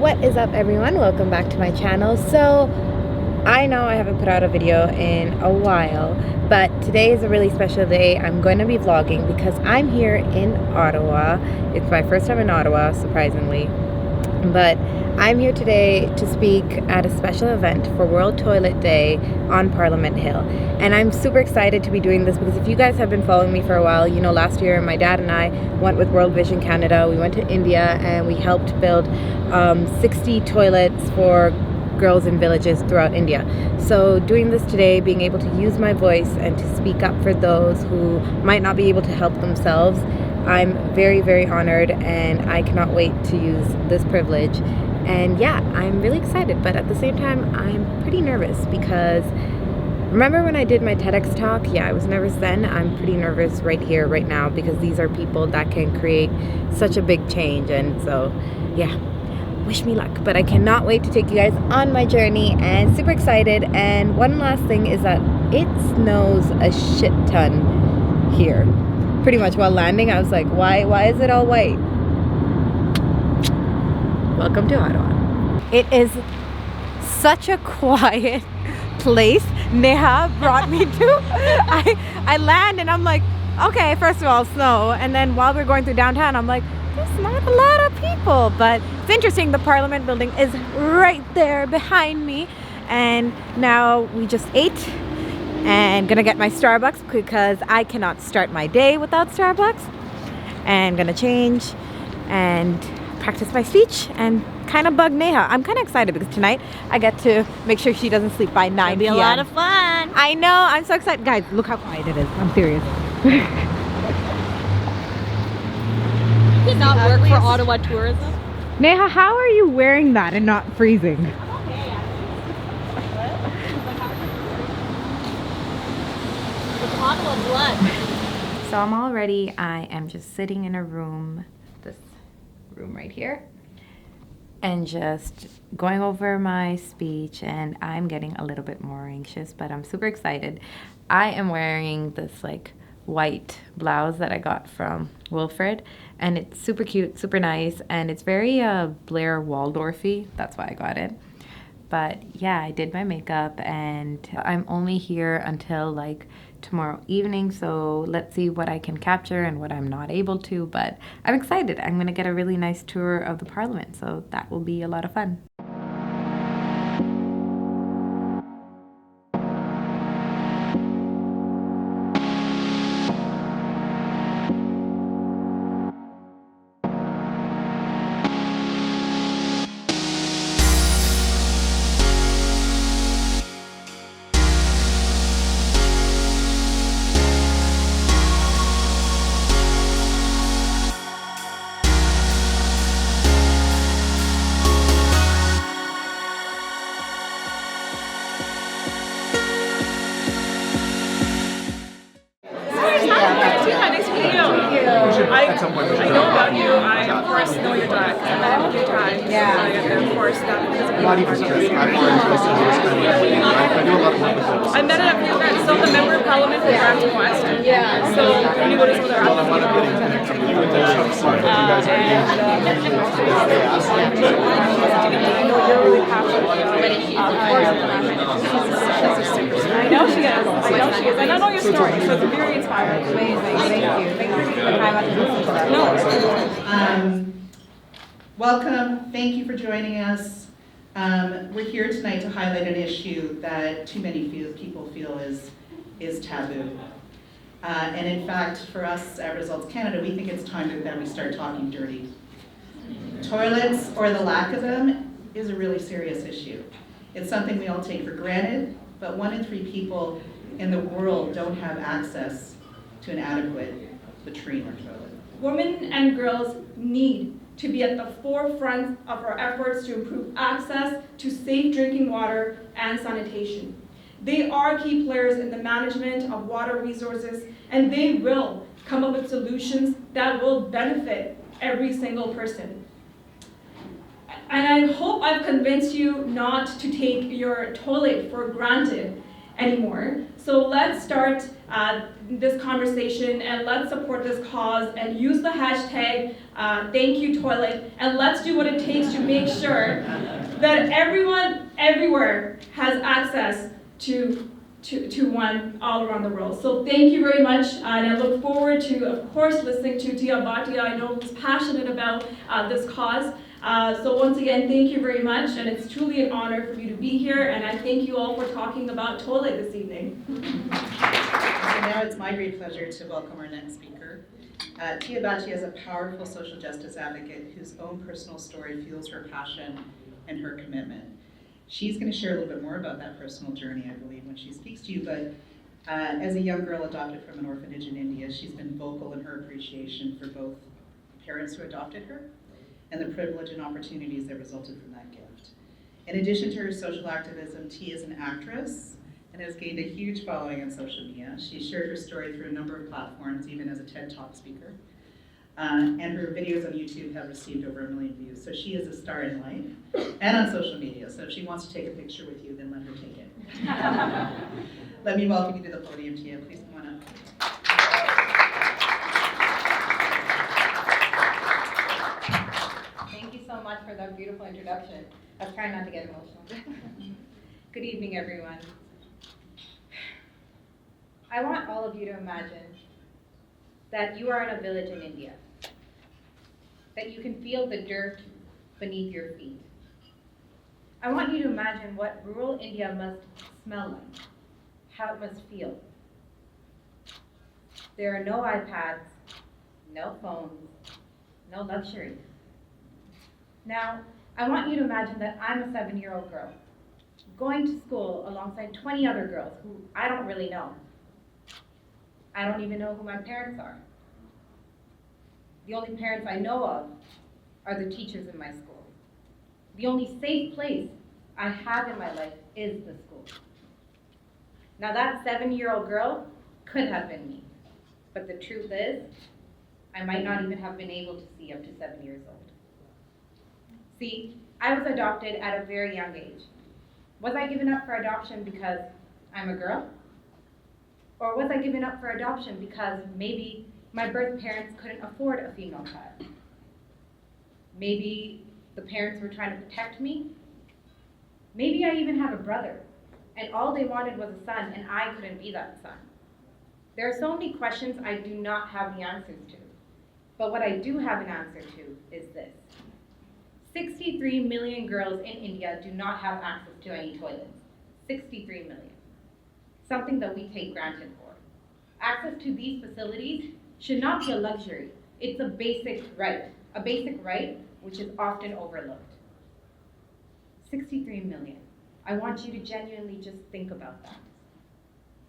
What is up, everyone? Welcome back to my channel. So I know I haven't put out a video in a while, but today is a really special day. I'm going to be vlogging because I'm here in Ottawa. It's my first time in Ottawa, surprisingly, but I'm here today to speak at a special event for World Toilet Day on Parliament Hill. And I'm super excited to be doing this because if you guys have been following me for a while, you know last year my dad and I went with World Vision Canada. We went to India and we helped build 60 toilets for girls in villages throughout India. So doing this today, being able to use my voice and to speak up for those who might not be able to help themselves, I'm very, very honored and I cannot wait to use this privilege. And yeah, I'm really excited, but at the same time, I'm pretty nervous because remember when I did my TEDx talk? Yeah, I was nervous then. I'm pretty nervous right here, right now, because these are people that can create such a big change. And so, yeah, wish me luck. But I cannot wait to take you guys on my journey and super excited. And one last thing is that it snows a shit ton here. Pretty much while landing, I was like, why is it all white? Welcome to Ottawa. It is such a quiet place Neha brought me to. I land and I'm like, okay, first of all, snow. And then while we're going through downtown, I'm like, there's not a lot of people. But it's interesting, the Parliament building is right there behind me. And now we just ate and gonna get my Starbucks because I cannot start my day without Starbucks. And gonna change and practice my speech and kind of bug Neha. I'm kind of excited because tonight I get to make sure she doesn't sleep by 9 p.m. It'll be a lot of fun. I know, I'm so excited. Guys, look how quiet it is. I'm serious. Did not work for Ottawa tourism. Neha, how are you wearing that and not freezing? It's Ottawa blood. So I'm all ready. I am just sitting in a room, this room right here, and just going over my speech, and I'm getting a little bit more anxious, but I'm super excited. I am wearing this like white blouse that I got from Wilfred, and it's super cute, super nice, and it's very Blair Waldorfy. That's why I got it. But yeah, I did my makeup and I'm only here until like tomorrow evening, so let's see what I can capture and what I'm not able to, but I'm excited. I'm gonna get a really nice tour of the Parliament, so that will be a lot of fun. I know about you. I, of course, know your drag. I love your drag. Yeah. And of course, that is a part of it. I met at a few events. So the member of parliament for Brampton West. Yeah. So when you go to some other you're really passionate. I know she is. I know she is. And I know your story, so it's very inspiring. Amazing. Thank you. Thank you for taking the time out to listen to that. No. Welcome. Thank you for joining us. We're here tonight to highlight an issue that too many people feel is taboo. And in fact, for us at Results Canada, we think it's time that we start talking dirty. Toilets, or the lack of them, is a really serious issue. It's something we all take for granted, but 1 in 3 people in the world don't have access to an adequate latrine or toilet. Women and girls need to be at the forefront of our efforts to improve access to safe drinking water and sanitation. They are key players in the management of water resources, and they will come up with solutions that will benefit every single person. And I hope I've convinced you not to take your toilet for granted anymore. So let's start this conversation and let's support this cause and use the hashtag #ThankYouToilet, and let's do what it takes to make sure that everyone everywhere has access to one all around the world. So thank you very much, and I look forward to, of course, listening to TiaBhatia. I know who's passionate about this cause. So once again, thank you very much, and it's truly an honor for you to be here, and I thank you all for talking about toilet this evening. And now it's my great pleasure to welcome our next speaker. TiaBhatia is a powerful social justice advocate whose own personal story fuels her passion and her commitment. She's going to share a little bit more about that personal journey, I believe, when she speaks to you, but as a young girl adopted from an orphanage in India, she's been vocal in her appreciation for both parents who adopted her and the privilege and opportunities that resulted from that gift. In addition to her social activism, T is an actress and has gained a huge following on social media. She shared her story through a number of platforms, even as a TED Talk speaker. And her videos on YouTube have received over 1 million views. So she is a star in life and on social media. So if she wants to take a picture with you, then let her take it. Let me welcome you to the podium, Tia. Please come on up. Thank you so much for that beautiful introduction. I was trying not to get emotional. Good evening, everyone. I want all of you to imagine that you are in a village in India, that you can feel the dirt beneath your feet. I want you to imagine what rural India must smell like, how it must feel. There are no iPads, no phones, no luxury. Now, I want you to imagine that I'm a 7-year-old girl, going to school alongside 20 other girls who I don't really know. I don't even know who my parents are. The only parents I know of are the teachers in my school. The only safe place I have in my life is the school. Now that 7-year-old girl could have been me, but the truth is, I might not even have been able to see up to 7 years old. See, I was adopted at a very young age. Was I given up for adoption because I'm a girl? Or was I given up for adoption because maybe my birth parents couldn't afford a female child? Maybe the parents were trying to protect me? Maybe I even have a brother, and all they wanted was a son, and I couldn't be that son. There are so many questions I do not have the answers to. But what I do have an answer to is this. 63 million girls in India do not have access to any toilets. 63 million. Something that we take granted for. Access to these facilities should not be a luxury. It's a basic right which is often overlooked. 63 million. I want you to genuinely just think about that.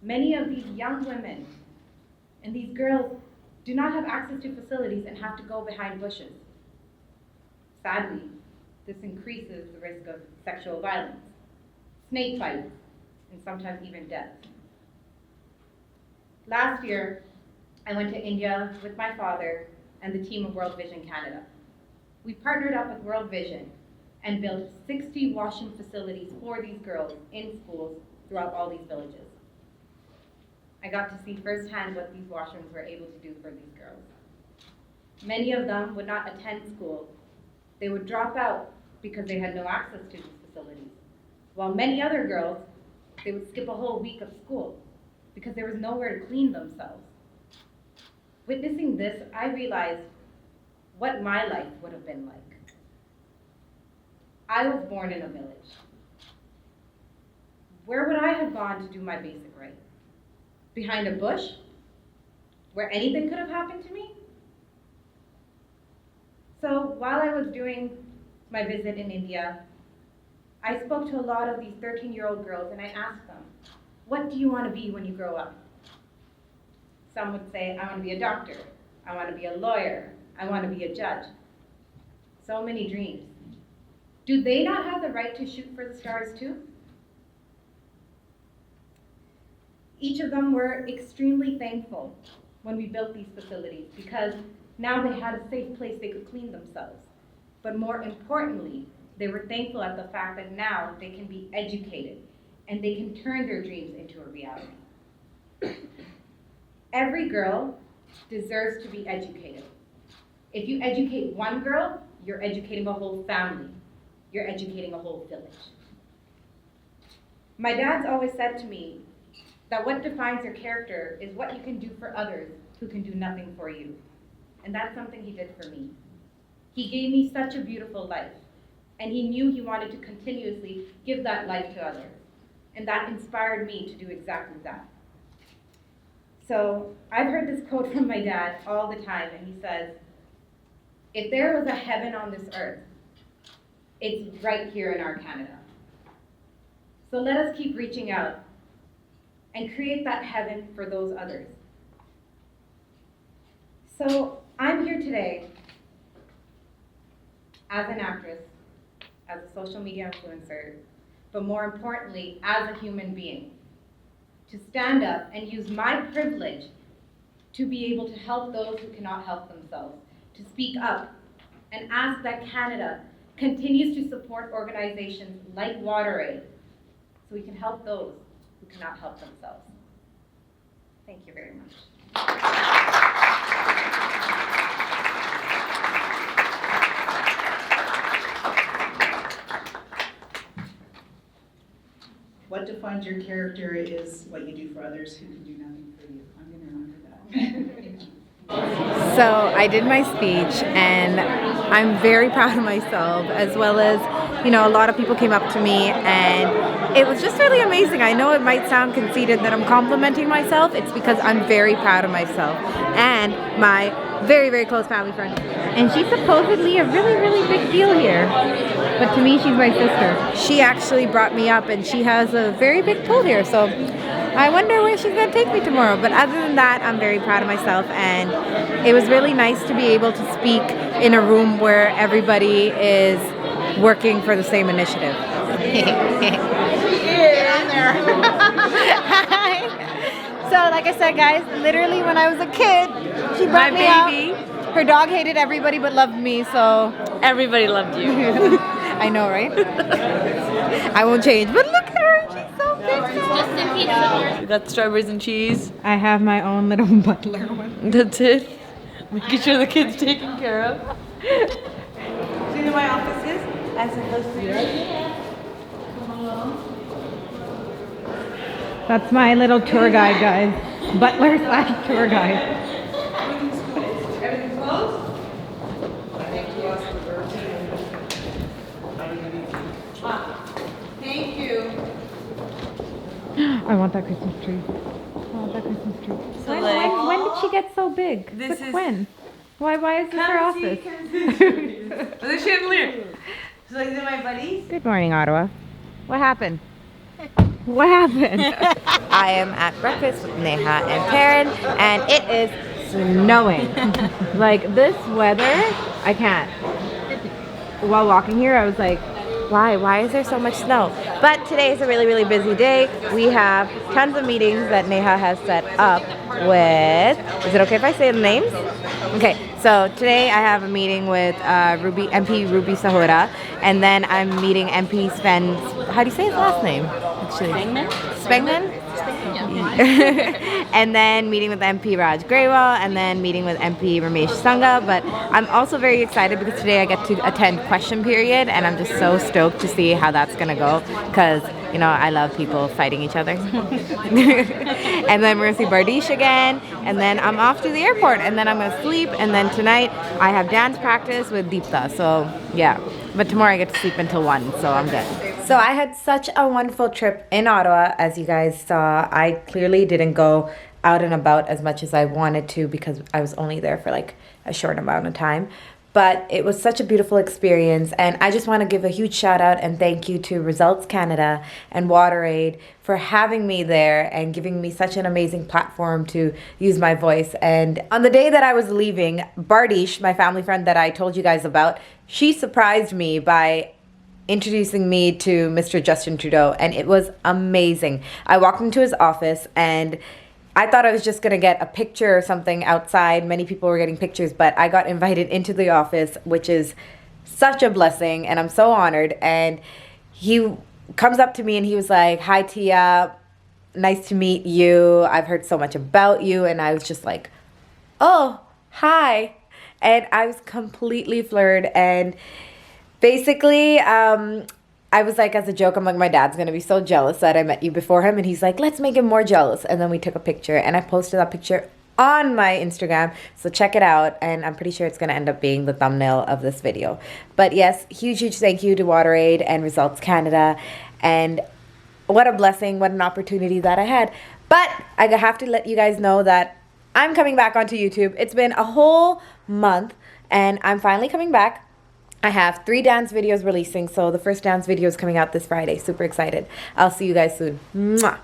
Many of these young women and these girls do not have access to facilities and have to go behind bushes. Sadly, this increases the risk of sexual violence, snake bites, and sometimes even death. Last year, I went to India with my father and the team of World Vision Canada. We partnered up with World Vision and built 60 washing facilities for these girls in schools throughout all these villages. I got to see firsthand what these washrooms were able to do for these girls. Many of them would not attend school. They would drop out because they had no access to these facilities. While many other girls, they would skip a whole week of school because there was nowhere to clean themselves. Witnessing this, I realized what my life would have been like. I was born in a village. Where would I have gone to do my basic right? Behind a bush? Where anything could have happened to me? So while I was doing my visit in India, I spoke to a lot of these 13-year-old girls and I asked them, what do you want to be when you grow up? Some would say, I want to be a doctor, I want to be a lawyer, I want to be a judge. So many dreams. Do they not have the right to shoot for the stars too? Each of them were extremely thankful when we built these facilities because now they had a safe place they could clean themselves. But more importantly, they were thankful at the fact that now they can be educated and they can turn their dreams into a reality. Every girl deserves to be educated. If you educate one girl, you're educating a whole family. You're educating a whole village. My dad's always said to me that what defines your character is what you can do for others who can do nothing for you. And that's something he did for me. He gave me such a beautiful life, and he knew he wanted to continuously give that life to others. And that inspired me to do exactly that. So I've heard this quote from my dad all the time, and he says, if there was a heaven on this earth, it's right here in our Canada. So let us keep reaching out and create that heaven for those others. So I'm here today as an actress, as a social media influencer, but more importantly, as a human being, to stand up and use my privilege to be able to help those who cannot help themselves, to speak up and ask that Canada continues to support organizations like WaterAid so we can help those who cannot help themselves. Thank you very much. What defines your character is what you do for others who can do nothing for you. I'm going to remember that. So I did my speech, and I'm very proud of myself, as well as, you know, a lot of people came up to me, and it was just really amazing. I know it might sound conceited that I'm complimenting myself. It's because I'm very proud of myself and my very, very close family friend. And she's supposedly a really, really big deal here. But to me, she's my sister. She actually brought me up, and she has a very big pull here. So I wonder where she's going to take me tomorrow. But other than that, I'm very proud of myself. And it was really nice to be able to speak in a room where everybody is working for the same initiative. So like I said, guys, literally when I was a kid, she brought me out. Her dog hated everybody but loved me, so... Everybody loved you. I know, right? I won't change, but look at her, she's so big. We got strawberries and cheese. I have my own little butler one. That's it. Making sure the kid's taken care of. See where my office is? I'm supposed to be right here. That's my little tour guide, guys. Butler / tour guide. Everything's closed? Thank you. I want that Christmas tree. I want that Christmas tree. So When did she get so big? This Since is- when? Why is this her office? The chandelier. So these are my buddies. Good morning, Ottawa. What happened? What happened? I am at breakfast with Neha and Karen, and it is snowing. Like, this weather, I can't. While walking here, I was like, why is there so much snow? But today is a really, really busy day. We have tons of meetings that Neha has set up with, is it okay if I say the names? Okay, so today I have a meeting with MP Ruby Sahura, and then I'm meeting MP Sven, how do you say his last name? Actually, Spengman? And then meeting with MP Raj Grewal, and then meeting with MP Ramesh Sangha. But I'm also very excited because today I get to attend question period, and I'm just so stoked to see how that's gonna go, because you know I love people fighting each other. And then we're gonna see Bardish again, and then I'm off to the airport, and then I'm gonna sleep, and then tonight I have dance practice with Deepta. So yeah, but tomorrow I get to sleep until 1, so I'm good. So I had such a wonderful trip in Ottawa. As you guys saw, I clearly didn't go out and about as much as I wanted to because I was only there for like a short amount of time. But it was such a beautiful experience, and I just want to give a huge shout out and thank you to Results Canada and WaterAid for having me there and giving me such an amazing platform to use my voice. And on the day that I was leaving, Bardish, my family friend that I told you guys about, she surprised me by introducing me to Mr. Justin Trudeau, and it was amazing. I walked into his office, and I thought I was just gonna get a picture or something outside. Many people were getting pictures, but I got invited into the office, which is such a blessing, and I'm so honored. And he comes up to me and he was like, "Hi, Tia. Nice to meet you. I've heard so much about you." And I was just like, "Oh, hi." And I was completely floored. And basically, I was like, as a joke, I'm like, my dad's going to be so jealous that I met you before him. And he's like, let's make him more jealous. And then we took a picture and I posted that picture on my Instagram. So check it out. And I'm pretty sure it's going to end up being the thumbnail of this video. But yes, huge thank you to WaterAid and Results Canada. And what a blessing, what an opportunity that I had. But I have to let you guys know that I'm coming back onto YouTube. It's been a whole month and I'm finally coming back. I have 3 dance videos releasing, so the first dance video is coming out this Friday. Super excited. I'll see you guys soon. Mwah.